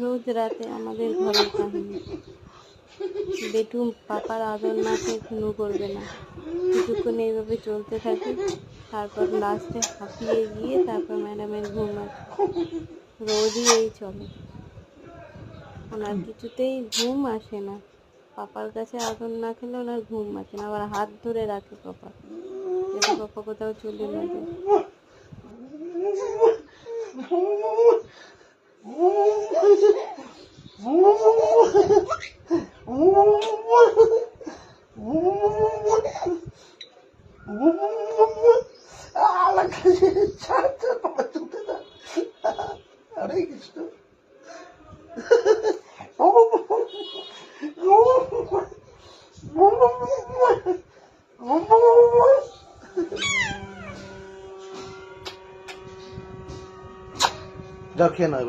রোজ রাতে আমাদের ঘরের কাহিনী। বেটু পাপার আদর না খেয়ে ঘুমো করবে না। কিছুক্ষণ এইভাবে চলতে থাকে, তারপর লাস্টে হাঁপিয়ে গিয়ে তারপর ম্যাডামের ঘুম আসে। রোজই এই চলে, ওনার কিছুতেই ঘুম আসে না। পাপার কাছে আদর না খেলে ওনার ঘুম আসে না। আবার হাত ধরে রাখে পাপা, যাতে পাপা কোথাও চলে না যায়। হরে কৃষ্ণ। যাও খেয়ে নাও।